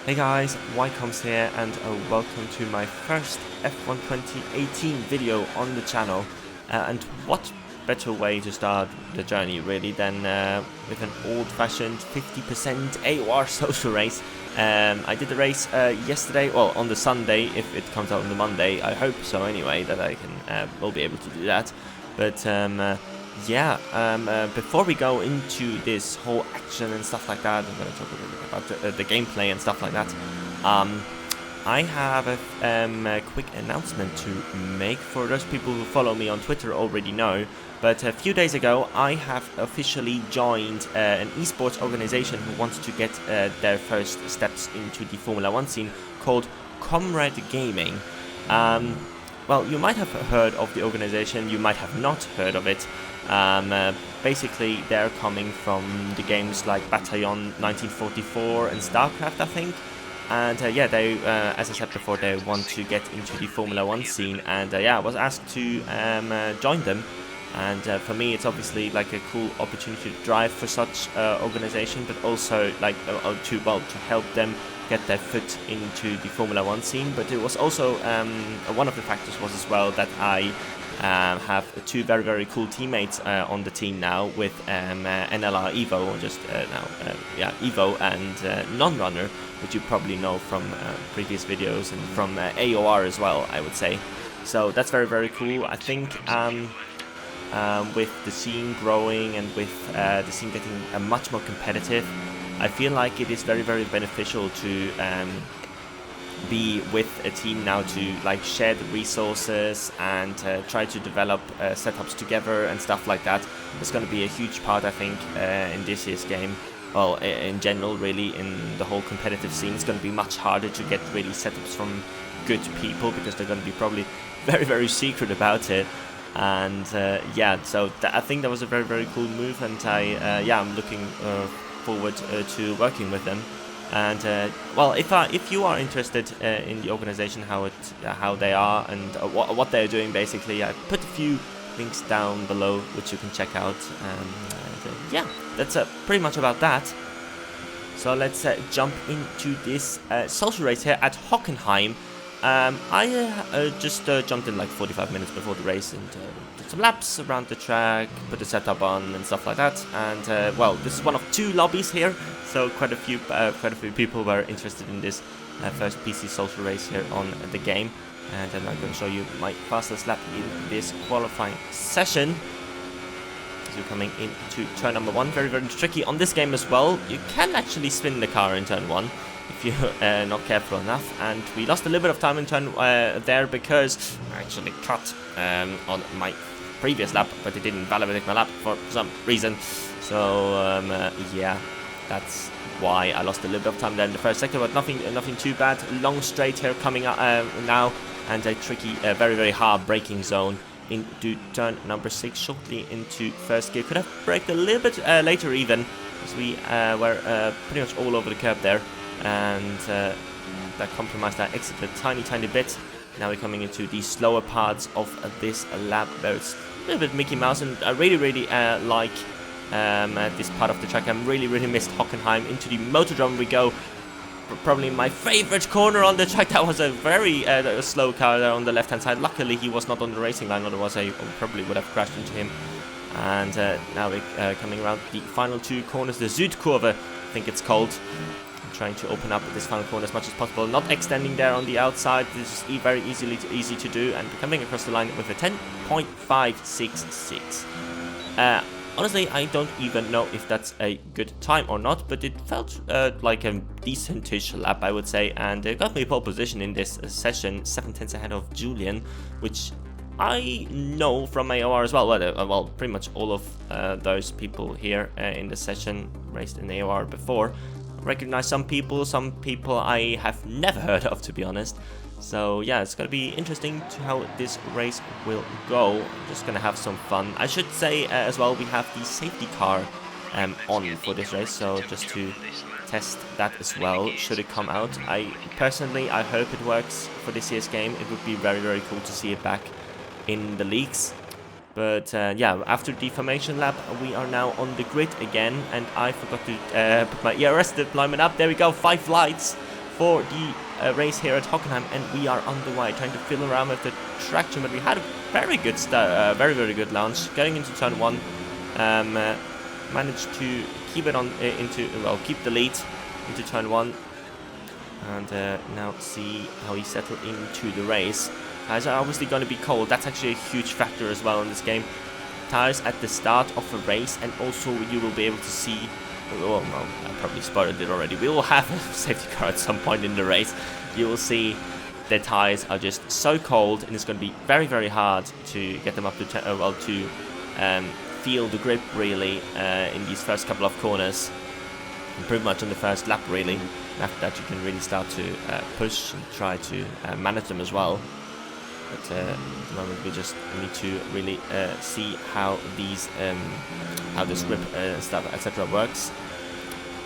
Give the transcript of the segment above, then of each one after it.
Hey guys, Ycoms here and welcome to my first F1 2018 video on the channel. And what better way to start the journey really than with an old-fashioned 50% AOR social race. I did the race yesterday, well on the Sunday, if it comes out on the Monday. I hope so anyway, that I can will be able to do that. But before we go into this whole action and stuff like that, I'm going to talk a little bit about the gameplay and stuff like that. I have a quick announcement to make. For those people who follow me on Twitter already know, but a few days ago I have officially joined an esports organization who wants to get their first steps into the Formula 1 scene, called Comrade Gaming. Well, you might have heard of the organization, you might have not heard of it. Basically, they're coming from the games like Battalion 1944 and StarCraft, I think. And yeah, they, as I said before, they want to get into the Formula 1 scene. And yeah, I was asked to join them. And for me, it's obviously like a cool opportunity to drive for such organization, but also like to help them get their foot into the Formula 1 scene. But it was also one of the factors was as well that I have two very cool teammates on the team now with NLR Evo, just Evo and Non-Runner, which you probably know from previous videos and from AOR as well, I would say. So that's very cool. I think with the scene growing and with the scene getting much more competitive, I feel like it is very beneficial to be with a team now to like share the resources and try to develop setups together and stuff like that. It's going to be a huge part, I think, in this year's game. Well, in general, really, in the whole competitive scene, it's going to be much harder to get really setups from good people because they're going to be probably very secret about it. And yeah, so I think that was a very cool move, and I'm looking forward to working with them. And well, if you are interested in the organization, how they are and what they're doing, basically, I put a few links down below which you can check out. Yeah, that's pretty much about that. So let's jump into this social race here at Hockenheim. I just jumped in like 45 minutes before the race and did some laps around the track, put the setup on and stuff like that. And well, this is one of two lobbies here, so quite a few people were interested in this first PC social race here on the game. And then I'm going to show you my fastest lap in this qualifying session. So you're coming into turn number 1, very tricky on this game as well. You can actually spin the car in turn 1. If you're not careful enough, and we lost a little bit of time in turn there because I actually cut on my previous lap, but it didn't validate my lap for some reason. So yeah, that's why I lost a little bit of time there in the first sector, but nothing too bad. Long straight here coming up now, and a tricky, very hard braking zone into turn number 6, shortly into first gear. Could have braked a little bit later even, because we were pretty much all over the curb there. And that compromised our exit a tiny bit. Now we're coming into the slower parts of this lap where it's a little bit Mickey Mouse, and I really like this part of the track. I'm really missed Hockenheim. Into the Motordrome we go. Probably my favorite corner on the track. That was a very slow car there on the left hand side. Luckily he was not on the racing line, otherwise I probably would have crashed into him. And now we're coming around the final two corners, the Südkurve, I think it's called. Trying to open up this final corner as much as possible, not extending there on the outside. This is very easy to do, and coming across the line with a 10.566. Honestly, I don't even know if that's a good time or not, but it felt like a decentish lap, I would say, and it got me pole position in this session, 7/10 ahead of Julian, which I know from AOR as well. Well, pretty much all of those people here in the session raced in AOR before. Recognize some people I have never heard of, to be honest. So yeah, it's gonna be interesting to how this race will go. I'm just gonna have some fun. I should say as well, we have the safety car on for this race, so just to test that as well, should it come out. I hope it works for this year's game. It would be very cool to see it back in the leagues. But yeah, after the formation lap, we are now on the grid again, and I forgot to put my ERS deployment up. There we go, 5 lights for the race here at Hockenheim, and we are on the way, trying to fiddle around with the traction, but we had a very good start, very good launch, getting into turn 1, managed to keep it on keep the lead into turn 1, and now see how he settled into the race. Tires are obviously going to be cold. That's actually a huge factor as well in this game. Tires at the start of a race, and also you will be able to see, well, no, I probably spotted it already. We will have a safety car at some point in the race. You will see the tires are just so cold, and it's going to be very hard to get them up to feel the grip really in these first couple of corners, and pretty much on the first lap really. After that you can really start to push and try to manage them as well. But at the moment we just need to really see how these how this grip stuff etc. works.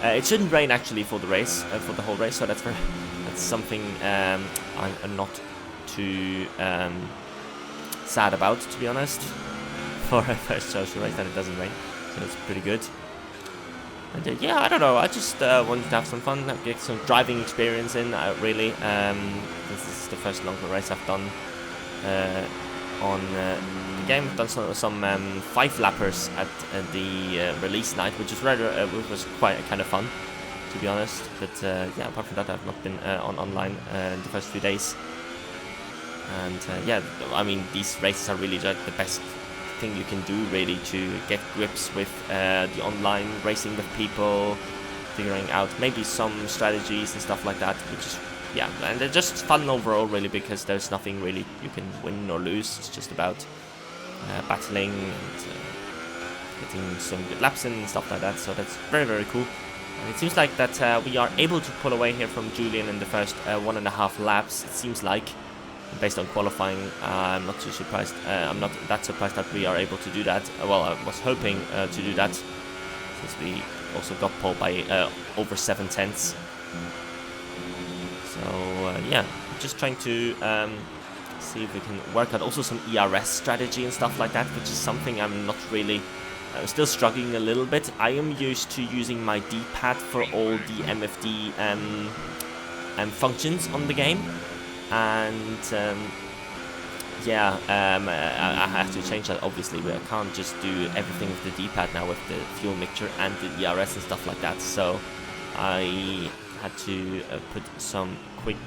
It shouldn't rain actually for the race, for the whole race, so that's something I'm not too sad about, to be honest, for a first social race, that it doesn't rain, so that's pretty good. And yeah, I don't know, I just wanted to have some fun, get some driving experience in, really. This is the first longer race I've done on the game. I've done some 5-lappers at the release night, which was quite kind of fun, to be honest. But yeah, apart from that, I've not been online in the first few days. And yeah, I mean, these races are really like the best thing you can do, really, to get grips with the online racing with people, figuring out maybe some strategies and stuff like that, which is, yeah, and they're just fun overall, really, because there's nothing really you can win or lose. It's just about battling and getting some good laps in and stuff like that. So that's very cool. And it seems like that we are able to pull away here from Julian in the first 1.5 laps. It seems like, based on qualifying, I'm not too surprised. I'm not that surprised that we are able to do that. Well, I was hoping to do that, since we also got pole by over 7/10. So yeah, just trying to see if we can work out also some ERS strategy and stuff like that, which is something I'm not really, I'm still struggling a little bit. I am used to using my D-pad for all the MFD functions on the game, and yeah, I have to change that, obviously. I can't just do everything with the D-pad now with the fuel mixture and the ERS and stuff like that, so I had to put some quick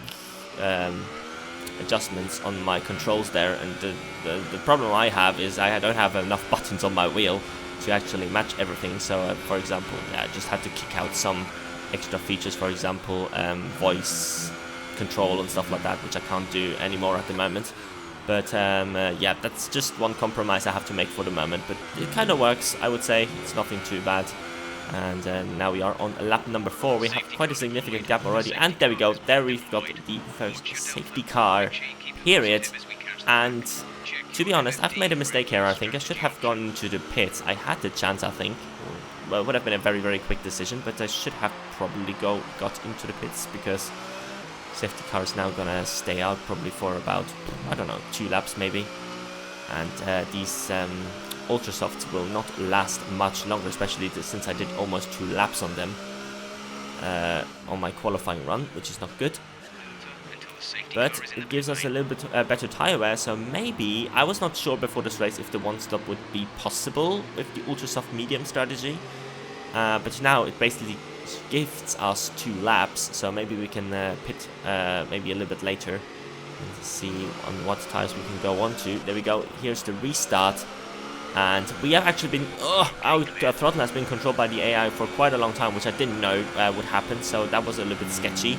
adjustments on my controls there, and the problem I have is I don't have enough buttons on my wheel to actually match everything. So for example, yeah, I just had to kick out some extra features, for example voice control and stuff like that, which I can't do anymore at the moment. But yeah, that's just one compromise I have to make for the moment, but it kind of works, I would say. It's nothing too bad. And now we are on lap number 4. We have quite a significant gap already, and there we go. There we've got the first safety car period. And to be honest, I've made a mistake here. I think I should have gone to the pits. I had the chance, I think. Well, it would have been a very quick decision, but I should have probably got into the pits, because safety car is now gonna stay out probably for about, I don't know, 2 laps maybe. And these Ultra Softs will not last much longer, especially since I did almost 2 laps on them on my qualifying run, which is not good. But it gives us a little bit better tire wear, so maybe, I was not sure before this race if the 1-stop would be possible with the Ultra Soft medium strategy, but now it basically gifts us 2 laps, so maybe we can pit maybe a little bit later and see on what tires we can go on to. There we go, here's the restart. And we have actually been, our throttle has been controlled by the AI for quite a long time, which I didn't know would happen, so that was a little bit sketchy.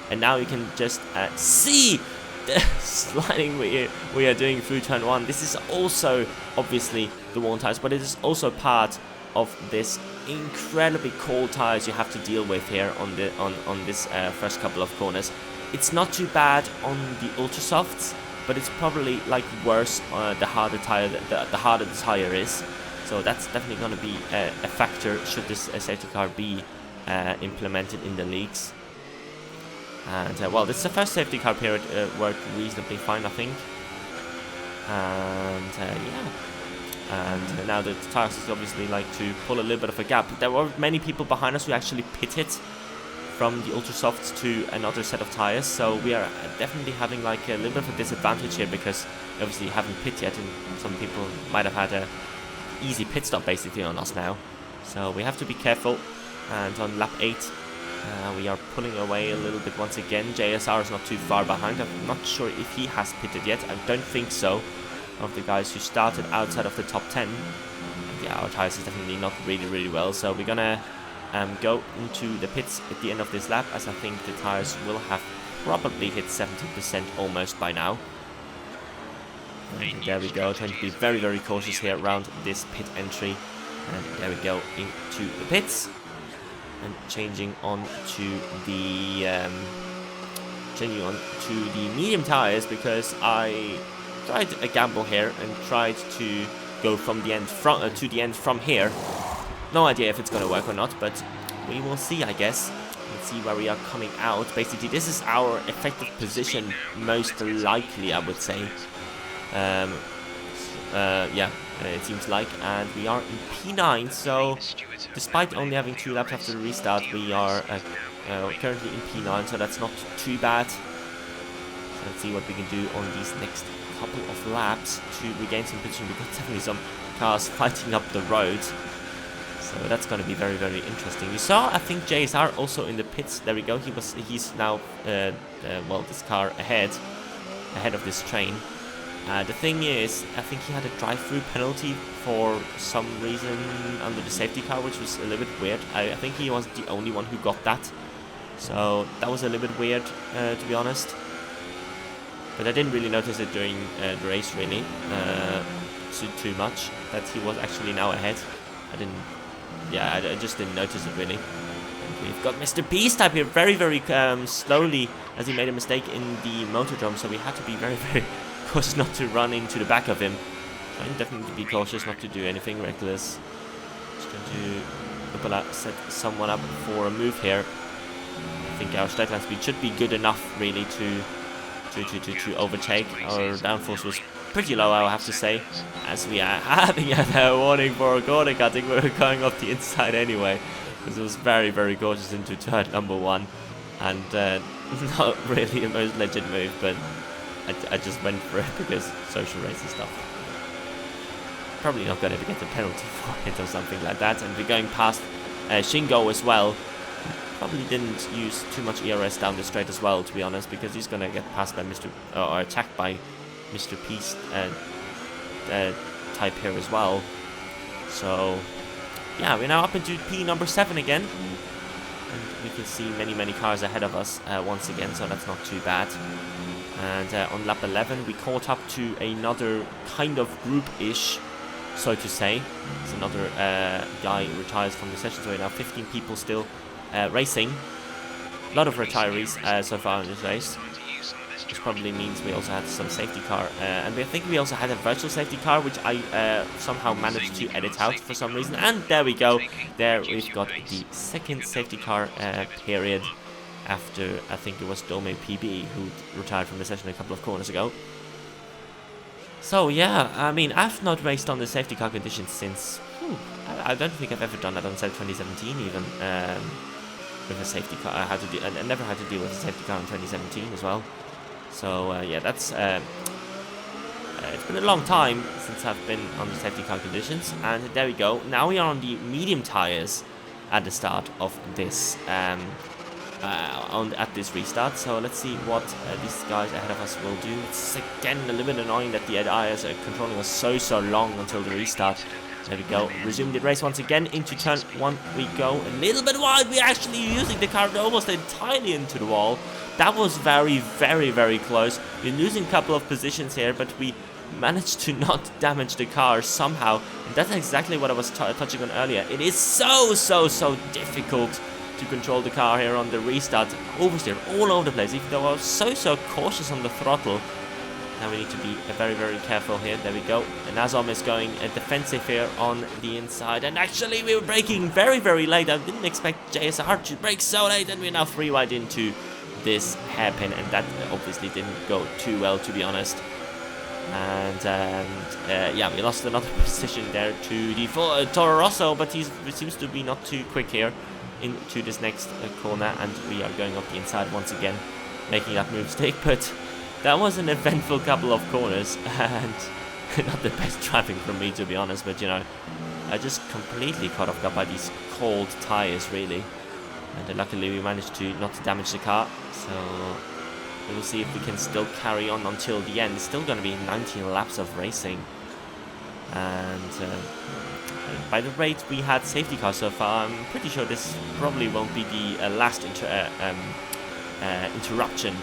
And now you can just see the sliding we are doing through turn 1. This is also obviously the worn tires, but it is also part of this incredibly cold tires you have to deal with here on this first couple of corners. It's not too bad on the Ultra Softs, but it's probably like worse the harder the harder the tire is. So that's definitely going to be a factor should this safety car be implemented in the leagues. And well, this is the first safety car period worked reasonably fine, I think. And yeah, and now the tires is obviously like to pull a little bit of a gap. There were many people behind us who actually pitted from the ultra softs to another set of tires, so we are definitely having like a little bit of a disadvantage here because obviously haven't pit yet, and some people might have had a easy pit stop basically on us now. So we have to be careful. And on lap 8, we are pulling away a little bit once again. JSR is not too far behind. I'm not sure if he has pitted yet. I don't think so. Of the guys who started outside of the top 10. Yeah, our tires is definitely not really well. So we're gonna go into the pits at the end of this lap, as I think the tires will have probably hit 70% almost by now. And there we go, trying to be very cautious here around this pit entry. And there we go into the pits. And changing on to the medium tires, because I tried a gamble here and tried to go from the end to the end from here. No idea if it's gonna work or not, but we will see, I guess. Let's see where we are coming out. Basically, this is our effective position, most likely, I would say. Yeah, it seems like, and we are in P9, so despite only having 2 laps after the restart, we are currently in P9, so that's not too bad. So let's see what we can do on these next couple of laps to regain some position. We've got definitely some cars fighting up the road, so that's going to be very interesting. We saw, I think, JSR also in the pits. There we go. He's now well, this car ahead of this train. The thing is, I think he had a drive-through penalty for some reason under the safety car, which was a little bit weird. I think he was the only one who got that, so that was a little bit weird, to be honest. But I didn't really notice it during the race, really, too much, that he was actually now ahead. I just didn't notice it, really. And we've got Mr. Beast-Type here very slowly, as he made a mistake in the motordrome, so we had to be very cautious not to run into the back of him. Trying definitely to be cautious not to do anything reckless. Just going to set someone up for a move here. I think our straight line speed should be good enough, really, to overtake. Our downforce was pretty low, I have to say, as we are having a warning for corner cutting. We're going off the inside anyway, because it was very cautious into turn number 1, and not really a most legit move, but I just went for it because social race and stuff. Probably not going to get a penalty for it or something like that. And we're going past Shingo as well. Probably didn't use too much ERS down the straight as well, to be honest, because he's going to get passed by or attacked by Mr. Peace type here as well. So yeah, we're now up into P number 7 again. And we can see many cars ahead of us once again, so that's not too bad. And on lap 11, we caught up to another kind of group-ish, so to say. It's another guy retires from the session, so we're now 15 people still racing. A lot of retirees so far in this race, which probably means we also had some safety car. And I think we also had a virtual safety car, which I somehow managed to edit out for some reason. And there we go. There we've got the second safety car period, after, I think it was Dome PB who retired from the session a couple of corners ago. So yeah, I mean, I've not raced on the safety car conditions since, I don't think I've ever done that on 2017 even, with a safety car. I never had to deal with a safety car in 2017 as well. So yeah, that's, it's been a long time since I've been on the safety car conditions, and there we go. Now we are on the medium tires at the start of this, at this restart. So let's see what these guys ahead of us will do. It's again a little bit annoying that the tires are controlling us so long until the restart. There we go. Resume the race once again. Into turn 1 we go. A little bit wide. We're actually using the car almost entirely into the wall. That was very close. We're losing a couple of positions here, but we managed to not damage the car somehow. And that's exactly what I was touching on earlier. It is so difficult to control the car here on the restart. Oversteer all over the place, even though I was so cautious on the throttle. Now we need to be very careful here. There we go. And Azom is going defensive here on the inside. And actually we were braking very late. I didn't expect JSR to brake so late, and we're now 3 wide into this hairpin, and that obviously didn't go too well, to be honest. And yeah, we lost another position there to the Toro Rosso, but he seems to be not too quick here. into this next corner, and we are going up the inside once again, making that move stick. But that was an eventful couple of corners, and not the best driving from me, to be honest. But you know, I just completely caught off guard by these cold tires, really. And luckily we managed to not damage the car, so we will see if we can still carry on until the end. It's still going to be 19 laps of racing, and by the rate we had safety cars so far, I'm pretty sure this probably won't be the last interruption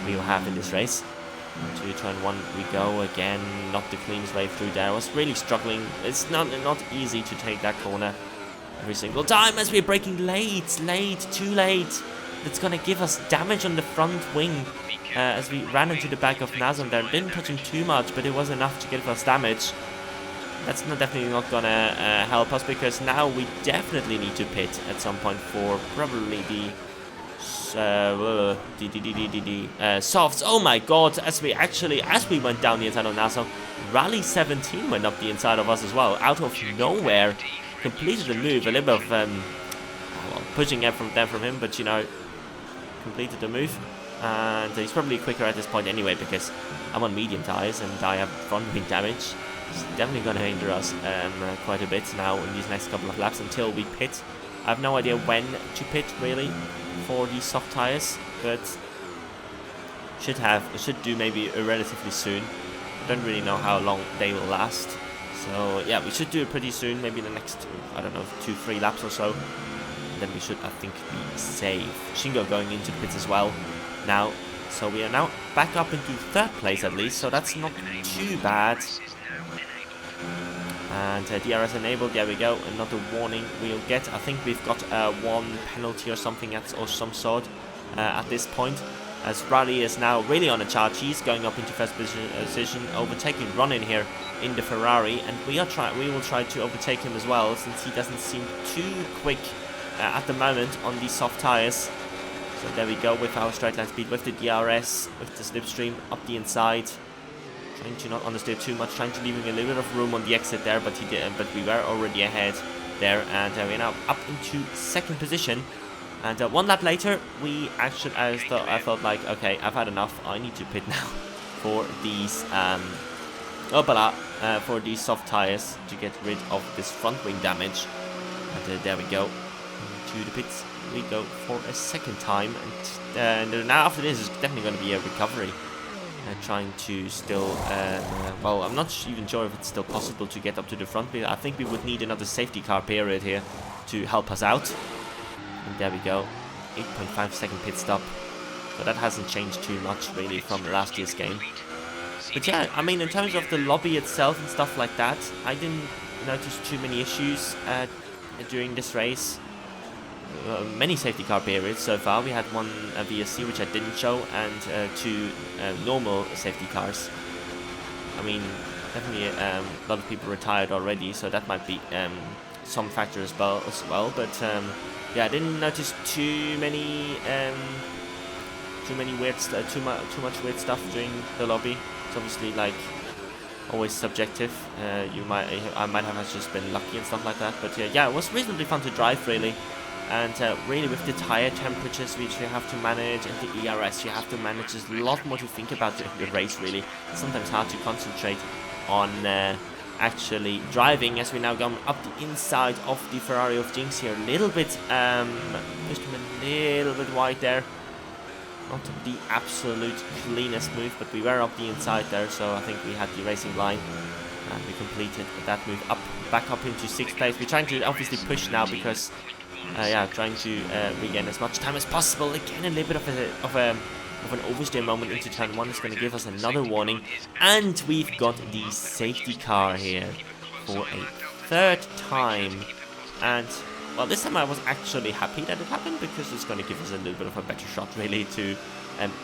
we will have in this race. To turn 1 we go again, not the cleanest way through there. I was really struggling. It's not easy to take that corner every single time, as we're braking late, too late. That's gonna give us damage on the front wing, as we ran into the back of Nazem there. Didn't touch him too much, but it was enough to give us damage. That's definitely not gonna help us, because now we definitely need to pit at some point for probably the softs. Oh my god, as we went down the inside of Nassau, Rally 17 went up the inside of us as well, out of nowhere. Completed the move, a little bit of well, pushing it from him, but you know, completed the move. And he's probably quicker at this point anyway, because I'm on medium tires and I have front wing damage. It's definitely going to hinder us quite a bit now in these next couple of laps until we pit. I have no idea when to pit really for these soft tires, but should do maybe relatively soon. I don't really know how long they will last, so yeah, we should do it pretty soon, maybe in the next, I don't know, 2-3 laps or so. And then we should, I think, be safe. Shingo going into the pits as well now, so we are now back up into 3rd place at least, so that's not too bad. And DRS enabled, there we go, another warning we'll get. I think we've got one penalty or something or some sort at this point, as Rally is now really on a charge. He's going up into 1st position, overtaking Ronin here in the Ferrari, and we will try to overtake him as well, since he doesn't seem too quick at the moment on these soft tires. So there we go with our straight line speed, with the DRS, with the slipstream up the inside. Trying to not understeer too much, trying to leave him a little bit of room on the exit there, but we were already ahead there, and we're now up into 2nd position. And 1 lap later, I felt like, okay, I've had enough. I need to pit now for these for these soft tires to get rid of this front wing damage. And there we go, to the pits we go for a 2nd time, and now after this is definitely going to be a recovery. Trying to still, well, I'm not even sure if it's still possible to get up to the front, but I think we would need another safety car period here to help us out. And there we go, 8.5 second pit stop. So that hasn't changed too much really from last year's game. But yeah, I mean, in terms of the lobby itself and stuff like that, I didn't notice too many issues during this race. Many safety car periods so far. We had one VSC which I didn't show, and 2 normal safety cars. I mean, definitely a lot of people retired already, so that might be some factor as well. But yeah, I didn't notice too much weird stuff during the lobby. It's obviously like always subjective. I might have just been lucky and stuff like that. But yeah, it was reasonably fun to drive really. And really, with the tire temperatures which you have to manage, and the ERS you have to manage, there's a lot more to think about in the race really. It's sometimes hard to concentrate on actually driving, as we're now going up the inside of the Ferrari of Jinx here. A little bit, pushed him a little bit wide there. Not the absolute cleanest move, but we were up the inside there, so I think we had the racing line. And we completed that move back up into 6th place. We're trying to obviously push now, because yeah, trying to regain as much time as possible. Again, a little bit of an oversteer moment into turn 1 is going to give us another warning, and we've got the safety car here for a 3rd time. And well, this time I was actually happy that it happened, because it's going to give us a little bit of a better shot really to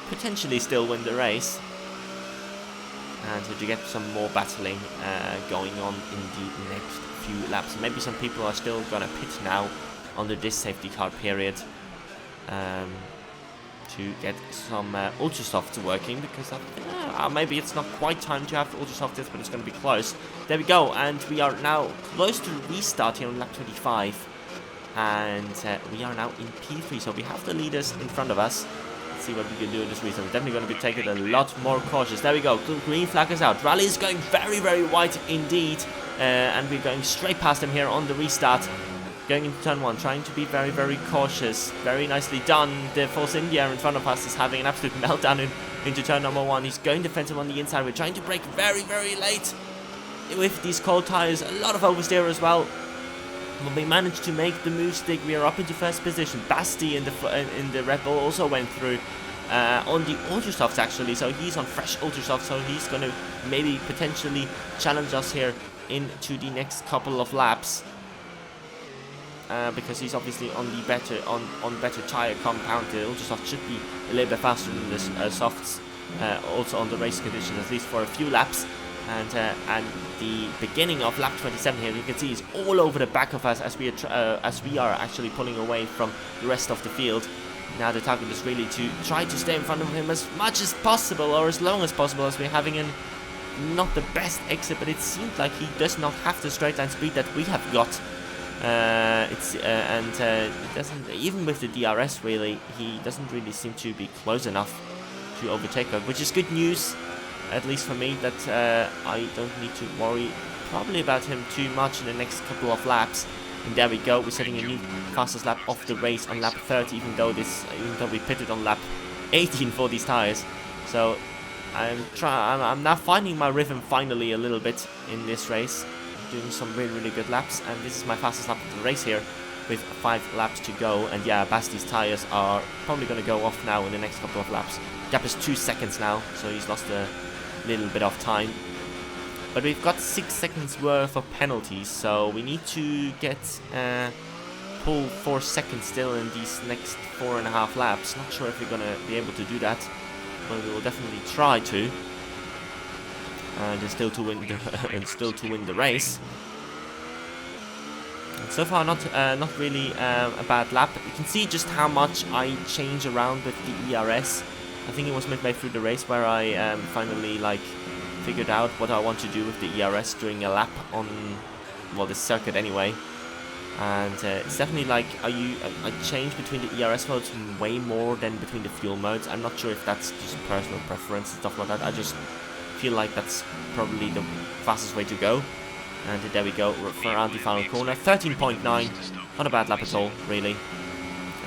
potentially still win the race, and to get some more battling going on in the next few laps. Maybe some people are still going to pit now under this safety car period to get some ultra softs working, because maybe it's not quite time to have ultra softs, but it's going to be close. There we go, and we are now close to restart here on lap 25, and we are now in P3, so we have the leaders in front of us. Let's see what we can do in this race. We're definitely going to be taking a lot more cautious. There we go, green flag is out. Rally is going very, very wide indeed, and we're going straight past him here on the restart. Going into turn 1, trying to be very, very cautious. Very nicely done. The Force India in front of us is having an absolute meltdown into turn number 1. He's going defensive on the inside. We're trying to brake very, very late with these cold tires. A lot of oversteer as well. But we managed to make the move stick. We are up into first position. Basti in the Red Bull also went through on the Ultrasofts actually. So he's on fresh Ultrasoft. So he's going to maybe potentially challenge us here into the next couple of laps. Because he's obviously on the better tire compound. The Ultrasoft should be a little bit faster than the softs, also on the race conditions, at least for a few laps. And the beginning of lap 27 here, you can see, is all over the back of us as we are actually pulling away from the rest of the field. Now the target is really to try to stay in front of him as much as possible, or as long as possible, as we're having not the best exit, but it seems like he does not have the straight line speed that we have got. It doesn't, even with the DRS really, he doesn't really seem to be close enough to overtake us, which is good news, at least for me, that I don't need to worry probably about him too much in the next couple of laps. And there we go, we're setting a new fastest lap of the race on lap 30, even though we pitted on lap 18 for these tires. So I'm now finding my rhythm finally a little bit in this race. Doing some really, really good laps, and this is my fastest lap of the race here with 5 laps to go. And yeah, Basti's tires are probably going to go off now in the next couple of laps. Gap is 2 seconds now, so he's lost a little bit of time, but we've got 6 seconds worth of penalties, so we need to get pull 4 seconds still in these next 4.5 laps. Not sure if we're going to be able to do that, but we will definitely try to. And still to win the race. And so far, not really a bad lap. You can see just how much I change around with the ERS. I think it was midway through the race where I finally figured out what I want to do with the ERS during a lap on, well, this circuit anyway. And it's definitely I change between the ERS modes way more than between the fuel modes. I'm not sure if that's just personal preference and stuff like that. I just feel like that's probably the fastest way to go. And there we go, around the final corner. 13.9, not a bad lap at all, really.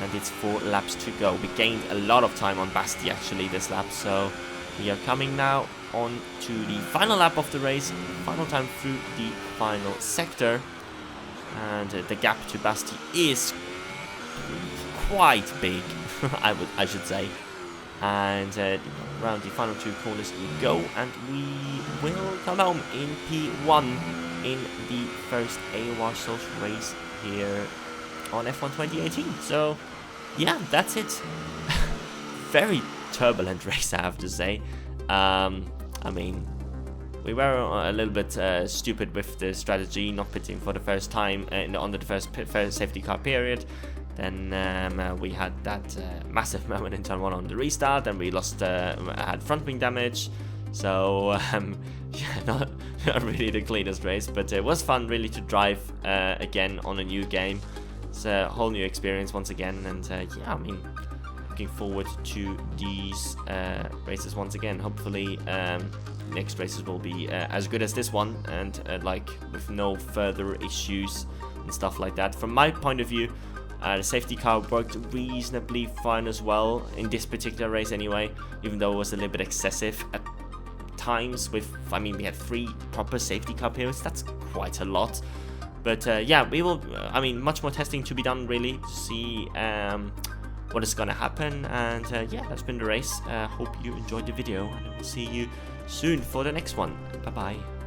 And it's 4 laps to go. We gained a lot of time on Basti actually this lap, so we are coming now on to the final lap of the race, final time through the final sector. And the gap to Basti is quite big, I should say. And around the final 2 corners we go, and we will come home in P1 in the first AOR social race here on F1 2018. So yeah, that's it. Very turbulent race, I have to say. I mean, we were a little bit stupid with the strategy, not pitting for the first time under the first safety car period. Then we had that massive moment in turn 1 on the restart, and we lost, had front wing damage. So yeah, not really the cleanest race, but it was fun really to drive again on a new game. It's a whole new experience once again, and yeah, I mean, looking forward to these races once again. Hopefully next races will be as good as this one, and with no further issues and stuff like that. From my point of view, the safety car worked reasonably fine as well in this particular race anyway, even though it was a little bit excessive at times. I mean, we had 3 proper safety car periods. That's quite a lot. But yeah, we will, I mean, much more testing to be done really to see what is going to happen. And yeah, that's been the race. Hope you enjoyed the video, and I will see you soon for the next one. Bye bye.